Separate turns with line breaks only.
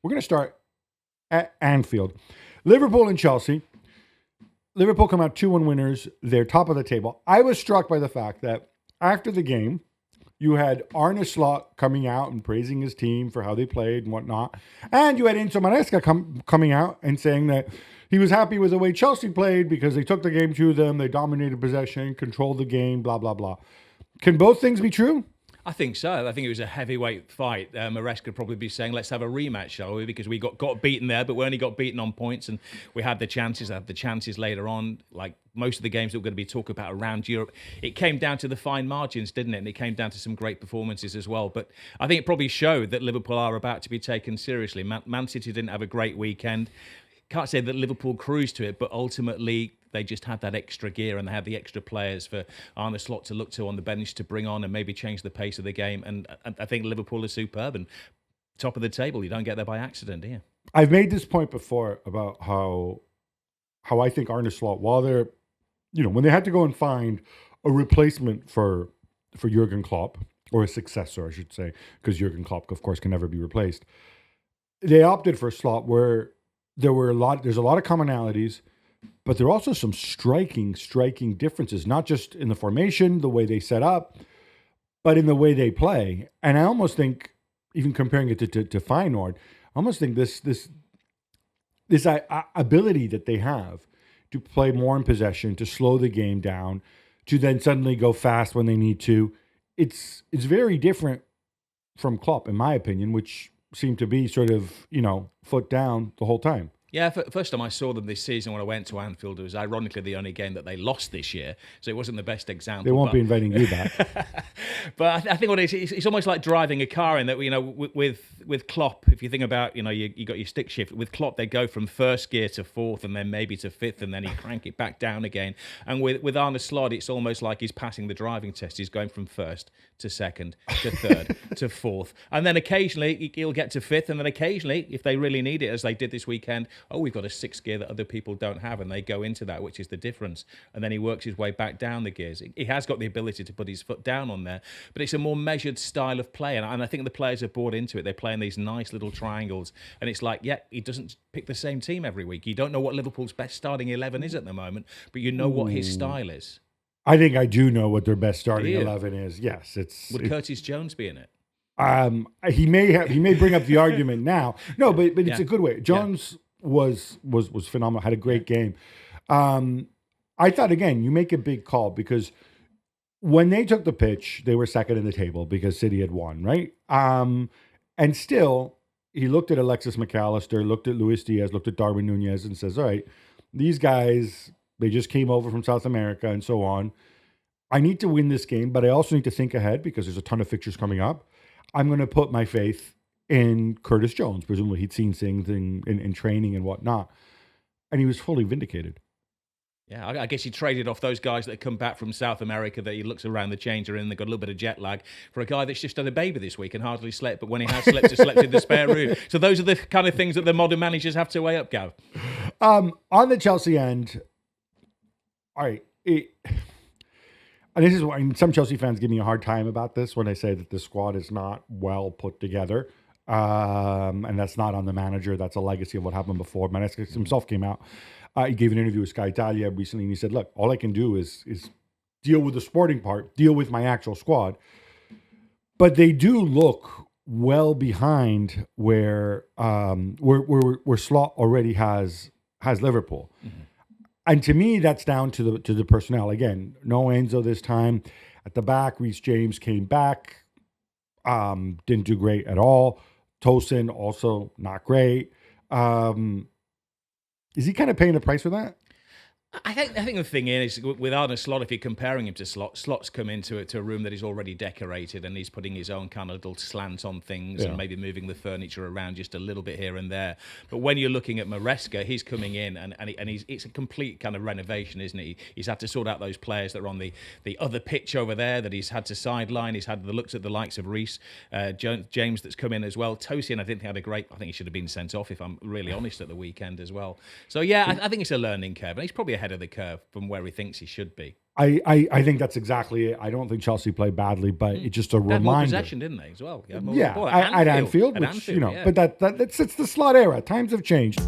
We're going to start at Anfield. Liverpool and Chelsea. Liverpool come out 2-1 winners. They're top of the table. I was struck by the fact that after the game, you had Arne Slot coming out and praising his team for how they played and whatnot. And you had Enzo Maresca coming out and saying that he was happy with the way Chelsea played because they took the game to them, they dominated possession, controlled the game, blah, blah, blah. Can both things be true?
I think so. I think it was a heavyweight fight. Maresca could probably be saying, let's have a rematch, shall we? Because we got beaten there, but we only got beaten on points, and we had the chances. I had the chances later on, like most of the games that we're going to be talking about around Europe. It came down to the fine margins, didn't it? And it came down to some great performances as well. But I think it probably showed that Liverpool are about to be taken seriously. Man City didn't have a great weekend. Can't say that Liverpool cruised to it, but ultimately they just had that extra gear and they had the extra players for Arne Slot to look to on the bench to bring on and maybe change the pace of the game. And I think Liverpool is superb and top of the table. You don't get there by accident, do you?
I've made this point before about how I think Arne Slot, while they're, when they had to go and find a replacement for Jurgen Klopp, or a successor, I should say, because Jurgen Klopp, of course, can never be replaced. They opted for Slot where there's a lot of commonalities, but there are also some striking differences, not just in the formation, the way they set up, but in the way they play. And I almost think, even comparing it to Feyenoord, I almost think this ability that they have to play more in possession, to slow the game down, to then suddenly go fast when they need to, it's very different from Klopp, in my opinion, which seemed to be sort of, foot down the whole time.
Yeah, first time I saw them this season when I went to Anfield, it was ironically the only game that they lost this year, so it wasn't the best example.
They won't be inviting you back.
But I think what it is, it's almost like driving a car in that, with Klopp, if you think about, you got your stick shift. With Klopp, they go from first gear to fourth and then maybe to fifth and then he crank it back down again. And with Arne Slot, it's almost like he's passing the driving test. He's going from first to second to third to fourth. And then occasionally he'll get to fifth, and then occasionally, if they really need it, as they did this weekend, we've got a sixth gear that other people don't have, and they go into that, which is the difference. And then he works his way back down the gears. He has got the ability to put his foot down on there, but it's a more measured style of play. And I think the players are bought into it. They play in these nice little triangles. And it's like, he doesn't pick the same team every week. You don't know what Liverpool's best starting 11 is at the moment, but you know what his style is.
I think I do know what their best starting 11 is. Yes,
Would Curtis Jones be in it?
He may bring up the argument now. No, but it's a good way. Jones was phenomenal. Had a great game. I thought, again, you make a big call because when they took the pitch, they were second in the table because City had won, right? And still, he looked at Alexis McAllister, looked at Luis Diaz, looked at Darwin Nunez, and says, "All right, these guys, they just came over from South America and so on. I need to win this game, but I also need to think ahead because there's a ton of fixtures coming up. I'm going to put my faith in Curtis Jones." Presumably he'd seen things in training and whatnot. And he was fully vindicated.
Yeah, I guess he traded off those guys that come back from South America that he looks around the changer in, they've got a little bit of jet lag, for a guy that's just had a baby this week and hardly slept, but when he has slept, he slept in the spare room. So those are the kind of things that the modern managers have to weigh up, Gav.
On the Chelsea end, all right, and this is why some Chelsea fans give me a hard time about this when I say that the squad is not well put together. And that's not on the manager. That's a legacy of what happened before. Manesca himself came out. He gave an interview with Sky Italia recently, and he said, "Look, all I can do is deal with the sporting part, deal with my actual squad." But they do look well behind where Slot already has Liverpool. Mm-hmm. And to me, that's down to the personnel. Again, no Enzo this time. At the back, Reece James came back. Didn't do great at all. Tosin also not great. Is he kind of paying the price for that?
I think the thing is, with Arne Slot, if you're comparing him to Slot's come into a room that is already decorated and he's putting his own kind of little slant on things and maybe moving the furniture around just a little bit here and there. But when you're looking at Maresca, he's coming in and it's a complete kind of renovation, isn't it? He's had to sort out those players that are on the other pitch over there that he's had to sideline. He's had the looks at the likes of Reece, James that's come in as well. Tosin, I didn't think had a great. I think he should have been sent off if I'm really honest at the weekend as well. So yeah, I think it's a learning curve, and he's probably ahead of the curve from where he thinks he should be.
I think that's exactly it. I don't think Chelsea played badly, but it's just a
They had more
reminder.
possession, didn't they, as well?
Yeah, at Anfield, which,
yeah.
but it's the Slot era. Times have changed.